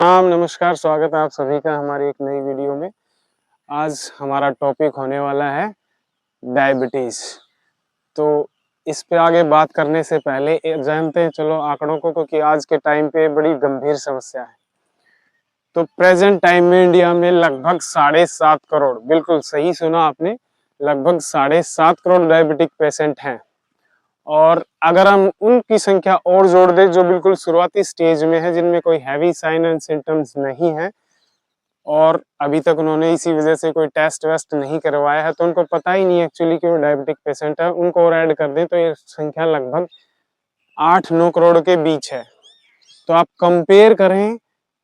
नमस्कार, स्वागत है आप सभी का हमारी एक नई वीडियो में। आज हमारा टॉपिक होने वाला है डायबिटीज़। तो इस पे आगे बात करने से पहले जानते हैं चलो आंकड़ों को, क्योंकि आज के टाइम पे बड़ी गंभीर समस्या है। तो प्रेजेंट टाइम में इंडिया में लगभग 7.5 करोड़, बिल्कुल सही सुना आपने, लगभग 7.5 करोड़ डायबिटिक पेशेंट हैं। और अगर हम उनकी संख्या और जोड़ दें जो बिल्कुल शुरुआती स्टेज में है, जिनमें कोई हैवी साइन एंड सिम्टम्स नहीं है और अभी तक उन्होंने इसी वजह से कोई टेस्ट वेस्ट नहीं करवाया है, तो उनको पता ही नहीं एक्चुअली कि वो डायबिटिक पेशेंट है, उनको और ऐड कर दें तो ये संख्या लगभग 8-9 करोड़ के बीच है। तो आप कंपेयर करें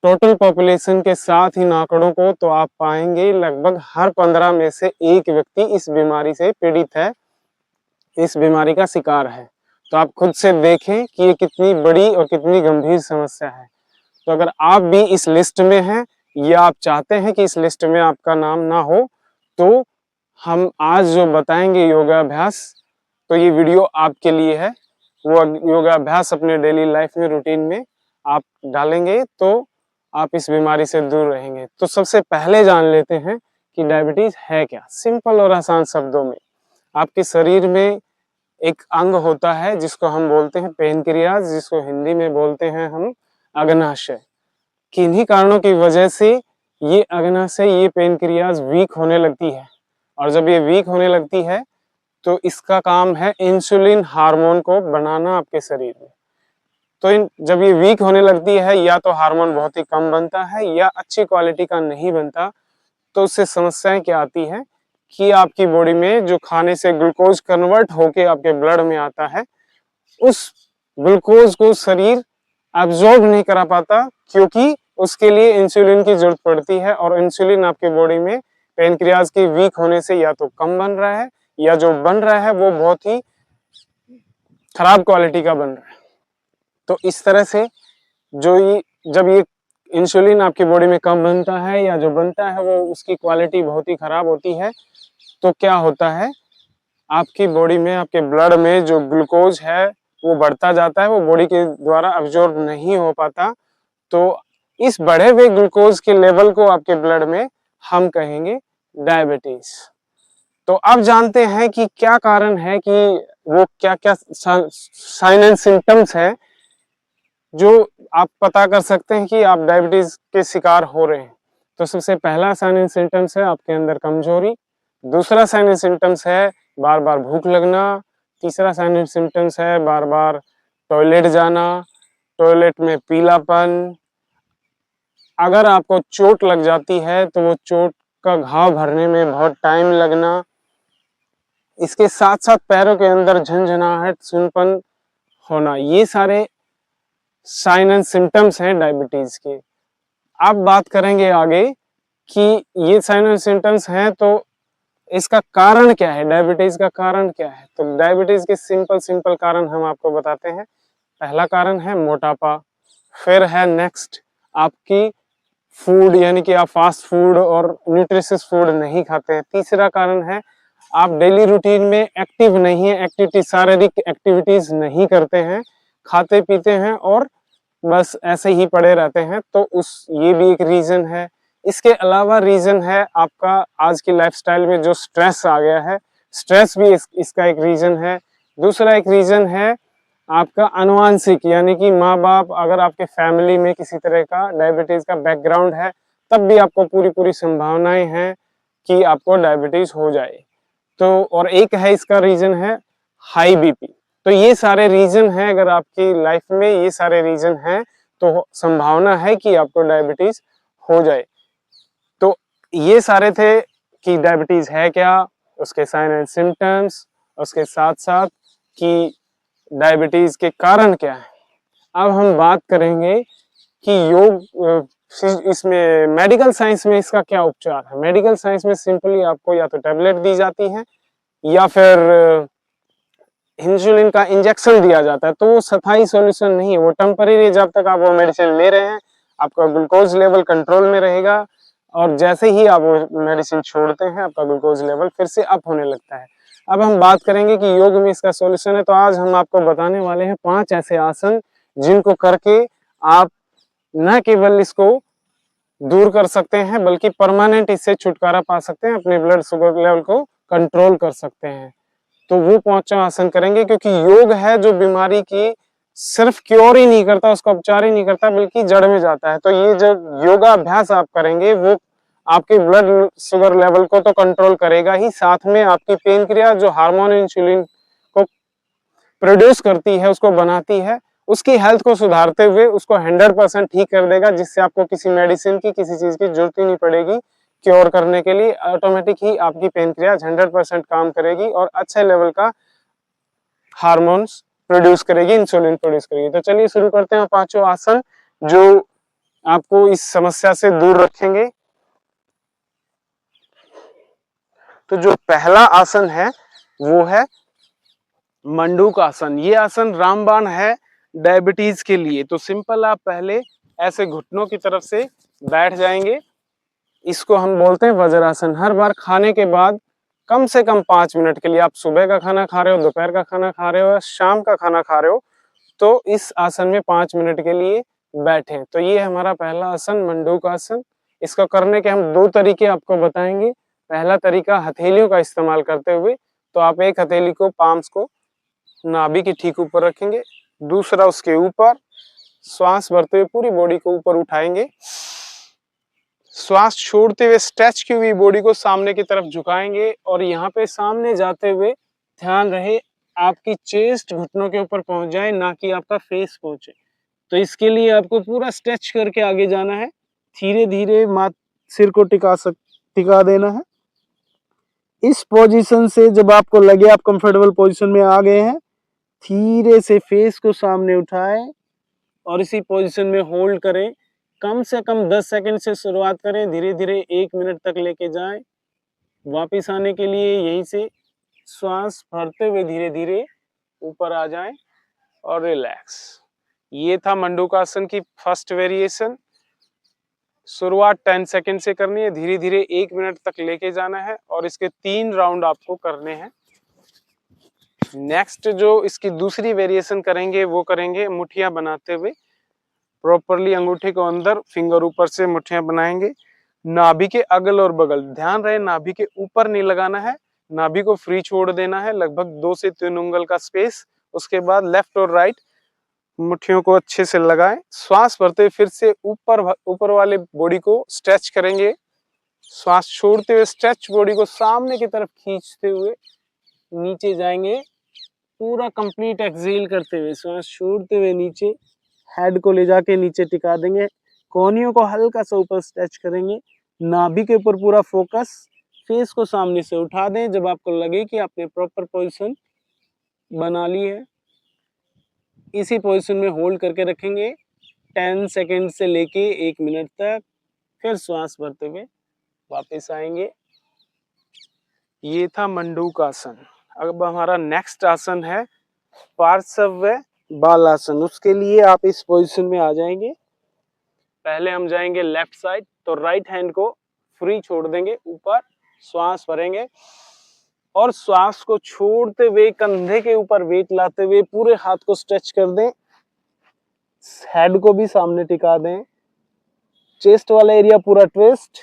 टोटल पॉपुलेशन के साथ इन आंकड़ों को, तो आप पाएंगे लगभग हर 15 में से एक व्यक्ति इस बीमारी से पीड़ित है, इस बीमारी का शिकार है। तो आप खुद से देखें कि ये कितनी बड़ी और कितनी गंभीर समस्या है। तो अगर आप भी इस लिस्ट में हैं या आप चाहते हैं कि इस लिस्ट में आपका नाम ना हो, तो हम आज जो बताएंगे योगाभ्यास, तो ये वीडियो आपके लिए है। वो योगाभ्यास अपने डेली लाइफ में, रूटीन में आप डालेंगे तो आप इस बीमारी से दूर रहेंगे। तो सबसे पहले जान लेते हैं कि डायबिटीज है क्या। सिंपल और आसान शब्दों में, आपके शरीर में एक अंग होता है जिसको हम बोलते हैं पेनक्रियाज, जिसको हिंदी में बोलते हैं हम अग्नाशय। किन्हीं कारणों की वजह से ये अग्नाशय, ये पेनक्रियाज वीक होने लगती है, और जब ये वीक होने लगती है तो इसका काम है इंसुलिन हार्मोन को बनाना आपके शरीर में। तो जब ये वीक होने लगती है, या तो हार्मोन बहुत ही कम बनता है या अच्छी क्वालिटी का नहीं बनता, तो उससे समस्याएं क्या आती है कि आपकी बॉडी में जो खाने से ग्लूकोज कन्वर्ट होके आपके ब्लड में आता है, उस ग्लूकोज को शरीर एब्जॉर्ब नहीं करा पाता, क्योंकि उसके लिए इंसुलिन की जरूरत पड़ती है। और इंसुलिन आपके बॉडी में पेनक्रियाज के वीक होने से या तो कम बन रहा है, या जो बन रहा है वो बहुत ही खराब क्वालिटी का बन रहा है। तो इस तरह से जब ये इंसुलिन आपकी बॉडी में कम बनता है, या जो बनता है वो उसकी क्वालिटी बहुत ही खराब होती है, तो क्या होता है, आपकी बॉडी में, आपके ब्लड में जो ग्लूकोज है वो बढ़ता जाता है, वो बॉडी के द्वारा अब्जॉर्ब नहीं हो पाता। तो इस बढ़े हुए ग्लूकोज के लेवल को आपके ब्लड में हम कहेंगे डायबिटीज। तो अब जानते हैं कि क्या कारण है, कि वो क्या क्या साइन एंड सिम्टम्स है जो आप पता कर सकते हैं कि आप डायबिटीज के शिकार हो रहे हैं। तो सबसे पहला साइन एंड सिम्टम्स है आपके अंदर कमजोरी। दूसरा साइन एंड सिम्टम्स है बार बार भूख लगना। तीसरा साइन एंड सिम्टम्स है बार बार टॉयलेट जाना, टॉयलेट में पीलापन। अगर आपको चोट लग जाती है तो वो चोट का घाव भरने में बहुत टाइम लगना। इसके साथ साथ पैरों के अंदर झंझनाहट, सुनपन होना, ये सारे साइन एंड सिम्टम्स हैं डायबिटीज के। अब बात करेंगे आगे कि ये साइन एंड सिम्टम्स हैं, तो इसका कारण क्या है, डायबिटीज का कारण क्या है। तो डायबिटीज के सिंपल कारण हम आपको बताते हैं। पहला कारण है मोटापा, फिर है नेक्स्ट आपकी फूड, यानी कि आप फास्ट फूड और न्यूट्रिशियस फूड नहीं खाते हैं। तीसरा कारण है आप डेली रूटीन में एक्टिव नहीं है, शारीरिक एक्टिविटीज नहीं करते हैं, खाते पीते हैं और बस ऐसे ही पड़े रहते हैं। तो ये भी एक रीजन है। इसके अलावा रीजन है आपका आज की लाइफस्टाइल में जो स्ट्रेस आ गया है, स्ट्रेस भी इसका एक रीजन है। दूसरा एक रीजन है आपका आनुवांशिक, यानी कि माँ बाप, अगर आपके फैमिली में किसी तरह का डायबिटीज का बैकग्राउंड है, तब भी आपको पूरी संभावनाएं हैं कि आपको डायबिटीज हो जाए। तो और एक है इसका रीजन है हाई बीपी। तो ये सारे रीजन हैं, अगर आपकी लाइफ में ये सारे रीजन हैं तो संभावना है कि आपको डायबिटीज हो जाए। तो ये सारे थे कि डायबिटीज है क्या, उसके साइन एंड सिम्टम्स, उसके साथ साथ कि डायबिटीज के कारण क्या है। अब हम बात करेंगे कि इसमें मेडिकल साइंस में इसका क्या उपचार है। मेडिकल साइंस में सिंपली आपको या तो टैबलेट दी जाती है या फिर इंसुलिन का इंजेक्शन दिया जाता है। तो वो स्थायी सॉल्यूशन नहीं है, वो टेम्परेरी। जब तक आप वो मेडिसिन ले रहे हैं आपका ग्लूकोज लेवल कंट्रोल में रहेगा, और जैसे ही आप वो मेडिसिन छोड़ते हैं आपका ग्लूकोज लेवल फिर से अप होने लगता है। अब हम बात करेंगे कि योग में इसका सॉल्यूशन है। तो आज हम आपको बताने वाले हैं 5 ऐसे आसन जिनको करके आप न केवल इसको दूर कर सकते हैं, बल्कि परमानेंट इससे छुटकारा पा सकते हैं, अपने ब्लड शुगर लेवल को कंट्रोल कर सकते हैं। तो वो 5 आसन करेंगे, क्योंकि योग है जो बीमारी की सिर्फ क्योर ही नहीं करता, उसका उपचार ही नहीं करता, बल्कि जड़ में जाता है। तो ये जो योगा अभ्यास आप करेंगे वो आपके ब्लड शुगर लेवल को तो कंट्रोल करेगा ही, साथ में आपकी पेन क्रिया जो हार्मोन इंसुलिन को प्रोड्यूस करती है, उसको बनाती है, उसकी हेल्थ को सुधारते हुए उसको 100% ठीक कर देगा, जिससे आपको किसी मेडिसिन की, किसी चीज की जरूरत ही नहीं पड़ेगी क्योर करने के लिए। ऑटोमेटिक ही आपकी पेनक्रियाज 100% काम करेगी और अच्छे लेवल का हार्मोन्स प्रोड्यूस करेगी, इंसुलिन प्रोड्यूस करेगी। तो चलिए शुरू करते हैं 5 आसन जो आपको इस समस्या से दूर रखेंगे। तो जो पहला आसन है वो है मंडूक आसन। ये आसन रामबाण है डायबिटीज के लिए। तो सिंपल, आप पहले ऐसे घुटनों की तरफ से बैठ जाएंगे। इसको हम बोलते हैं वज्रासन। हर बार खाने के बाद कम से कम 5 मिनट के लिए, आप सुबह का खाना खा रहे हो, दोपहर का खाना खा रहे हो या शाम का खाना खा रहे हो, तो इस आसन में 5 मिनट के लिए बैठें। तो ये हमारा पहला आसन मंडूक आसन। इसको करने के हम 2 तरीके आपको बताएंगे। पहला तरीका हथेलियों का इस्तेमाल करते हुए। तो आप एक हथेली को, पाम्स को नाभि के ठीक ऊपर रखेंगे, दूसरा उसके ऊपर। श्वास भरते हुए पूरी बॉडी को ऊपर उठाएंगे। श्वास छोड़ते हुए स्ट्रेच की हुई बॉडी को सामने की तरफ झुकाएंगे और यहाँ पे सामने जाते हुए ध्यान रहे आपकी चेस्ट घुटनों के ऊपर पहुंच जाए, ना कि आपका फेस पहुंचे। तो इसके लिए आपको पूरा स्ट्रेच करके आगे जाना है। धीरे धीरे सिर को टिका देना है। इस पोजीशन से जब आपको लगे आप कंफर्टेबल पोजीशन में आ गए हैं, धीरे से फेस को सामने उठाएं और इसी पोजीशन में होल्ड करें। कम से कम 10 सेकंड से शुरुआत करें, धीरे धीरे 1 मिनट तक लेके जाएं। वापिस आने के लिए यहीं से श्वास भरते हुए धीरे धीरे ऊपर आ जाएं और रिलैक्स। ये था मंडूकासन की फर्स्ट वेरिएशन। शुरुआत 10 सेकंड से करनी है, धीरे धीरे 1 मिनट तक लेके जाना है और इसके 3 राउंड आपको करने हैं। नेक्स्ट जो इसकी दूसरी वेरिएशन करेंगे वो करेंगे मुठ्ठियां बनाते हुए। प्रॉपरली अंगूठे को अंदर, फिंगर ऊपर से मुठ्ठियां बनाएंगे। नाभि के अगल और बगल, ध्यान रहे नाभि के ऊपर नहीं लगाना है, नाभि को फ्री छोड़ देना है, लगभग 2 से 3 उंगल का स्पेस। उसके बाद लेफ्ट और राइट मुट्ठियों को अच्छे से लगाएं। श्वास भरते हुए फिर से ऊपर वाले बॉडी को स्ट्रेच करेंगे। श्वास छोड़ते हुए स्ट्रेच बॉडी को सामने की तरफ खींचते हुए नीचे जाएंगे। पूरा कंप्लीट एक्सहेल करते हुए श्वास छोड़ते हुए नीचे हेड को ले जाके नीचे टिका देंगे। कोहनियों को हल्का सा ऊपर स्ट्रेच करेंगे। नाभि के ऊपर पूरा फोकस। फेस को सामने से उठा दें जब आपको लगे कि आपने प्रॉपर पोजीशन बना ली है। इसी पोजीशन में होल्ड करके रखेंगे 10 सेकंड से लेके 1 मिनट तक। फिर श्वास भरते हुए वापस आएंगे। ये था मंडूक आसन। अब हमारा नेक्स्ट आसन है पार्श्व बालासन। उसके लिए आप इस पोजीशन में आ जाएंगे। पहले हम जाएंगे लेफ्ट साइड, तो राइट हैंड को फ्री छोड़ देंगे ऊपर, श्वास भरेंगे और श्वास को छोड़ते हुए कंधे के ऊपर वेट लाते हुए पूरे हाथ को स्ट्रेच कर दें। हेड को भी सामने टिका दें। चेस्ट वाला एरिया पूरा ट्विस्ट।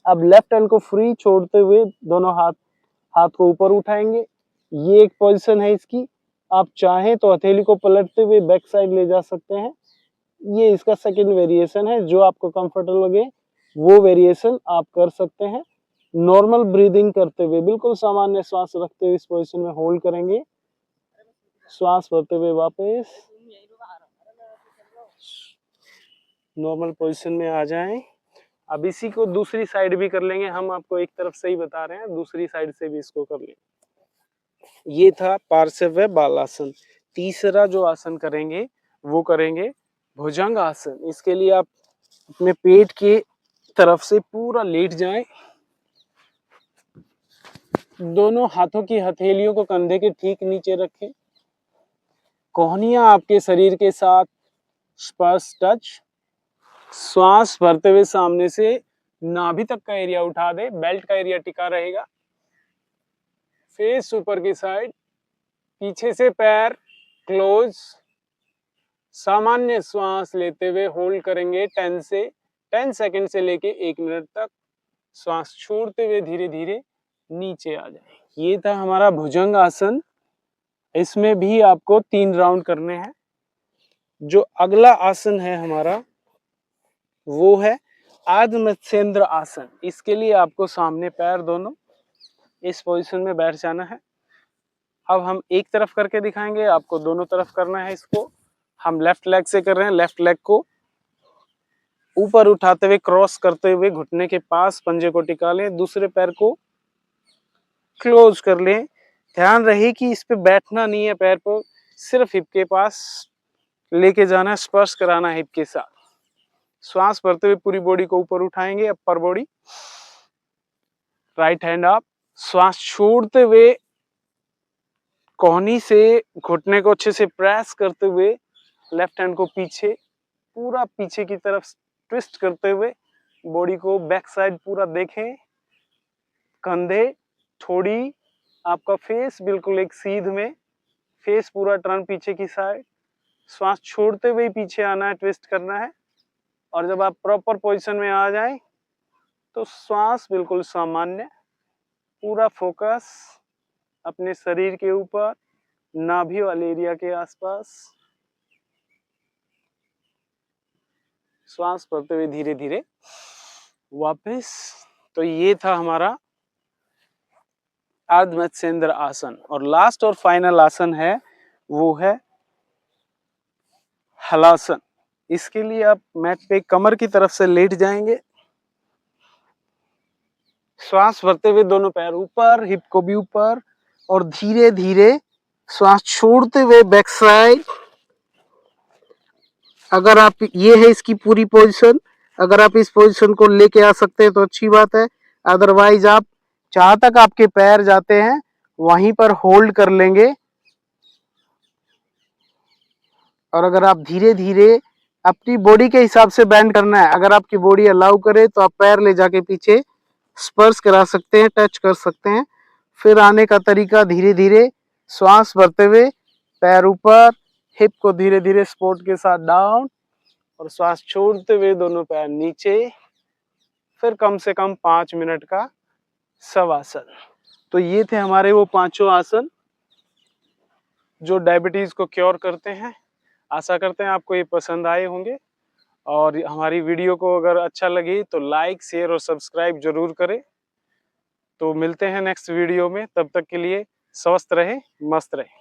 अब लेफ्ट हैंड को फ्री छोड़ते हुए दोनों हाथ को ऊपर उठाएंगे। ये एक पोजीशन है इसकी। आप चाहें तो हथेली को पलटते हुए बैक साइड ले जा सकते हैं। ये इसका सेकंड वेरिएशन है। जो आपको कंफर्टेबल लगे वो वेरिएशन आप कर सकते हैं। नॉर्मल ब्रीदिंग करते हुए, बिल्कुल सामान्य श्वास रखते हुए इस पोजीशन में होल्ड करेंगे। श्वास भरते हुए वापस नॉर्मल पोजीशन में आ जाएं। अब इसी को दूसरी साइड भी कर लेंगे। हम आपको एक तरफ से ही बता रहे हैं, दूसरी साइड से भी इसको कर लेंगे। ये था पार्श्व बालासन। तीसरा जो आसन करेंगे वो करेंगे भुजंग आसन। इसके लिए आप अपने पेट के तरफ से पूरा लेट जाएं। दोनों हाथों की हथेलियों को कंधे के ठीक नीचे रखें। कोहनियां आपके शरीर के साथ स्पर्श टच। श्वास भरते हुए सामने से नाभि तक का एरिया उठा दे, बेल्ट का एरिया टिका रहेगा। फेस ऊपर की साइड, पीछे से पैर क्लोज। सामान्य श्वास लेते हुए होल्ड करेंगे 10 से 10 सेकंड से लेके 1 मिनट तक श्वास छोड़ते हुए धीरे धीरे नीचे आ जाए। ये था हमारा भुजंग आसन। इसमें भी आपको 3 राउंड करने हैं। जो अगला आसन है हमारा वो है आर्ध मत्स्येंद्र आसन। इसके लिए आपको सामने पैर दोनों इस पोजीशन में बैठ जाना है। अब हम एक तरफ करके दिखाएंगे, आपको दोनों तरफ करना है। इसको हम लेफ्ट लेग से कर रहे हैं। लेफ्ट लेग को ऊपर उठाते हुए क्रॉस करते हुए घुटने के पास पंजे को टिका लें, दूसरे पैर को क्लोज कर लें। ध्यान रहे कि इस पे बैठना नहीं है, पैर को सिर्फ हिप के पास लेके जाना है, स्पर्श कराना है हिप के साथ। श्वास भरते हुए पूरी बॉडी को ऊपर उठाएंगे, upper body, right hand up. श्वास छोड़ते हुए कोहनी से घुटने को अच्छे से प्रेस करते हुए लेफ्ट हैंड को पीछे, पूरा पीछे की तरफ ट्विस्ट करते हुए बॉडी को बैक साइड पूरा देखें। कंधे, थोड़ी, आपका फेस बिल्कुल एक सीध में, फेस पूरा टर्न पीछे की साइड। श्वास छोड़ते हुए पीछे आना है, ट्विस्ट करना है। और जब आप प्रॉपर पोजीशन में आ जाएं तो श्वास बिल्कुल सामान्य, पूरा फोकस अपने शरीर के ऊपर, नाभि वाले एरिया के आसपास। श्वास भरते हुए धीरे धीरे वापस। तो ये था हमारा अर्ध मत्स्येंद्र आसन। और लास्ट और फाइनल आसन है वो है हलासन। इसके लिए आप मैट पे कमर की तरफ से लेट जाएंगे। श्वास भरते हुए दोनों पैर ऊपर, हिप को भी ऊपर, और धीरे धीरे श्वास छोड़ते हुए बैक साइड। अगर आप, ये है इसकी पूरी पोजीशन, अगर आप इस पोजीशन को लेके आ सकते हैं तो अच्छी बात है। अदरवाइज आप जहां तक आपके पैर जाते हैं वहीं पर होल्ड कर लेंगे। और अगर आप धीरे धीरे अपनी बॉडी के हिसाब से बैंड करना है, अगर आपकी बॉडी अलाउ करे तो आप पैर ले जाके पीछे स्पर्श करा सकते हैं, टच कर सकते हैं। फिर आने का तरीका धीरे धीरे श्वास भरते हुए पैर ऊपर, हिप को धीरे धीरे सपोर्ट के साथ डाउन, और श्वास छोड़ते हुए दोनों पैर नीचे। फिर कम से कम 5 मिनट का शवासन। तो ये थे हमारे वो 5 आसन जो डायबिटीज को क्योर करते हैं। आशा करते हैं आपको ये पसंद आए होंगे। और हमारी वीडियो को अगर अच्छा लगी तो लाइक, शेयर और सब्सक्राइब जरूर करें। तो मिलते हैं नेक्स्ट वीडियो में, तब तक के लिए स्वस्थ रहे, मस्त रहे।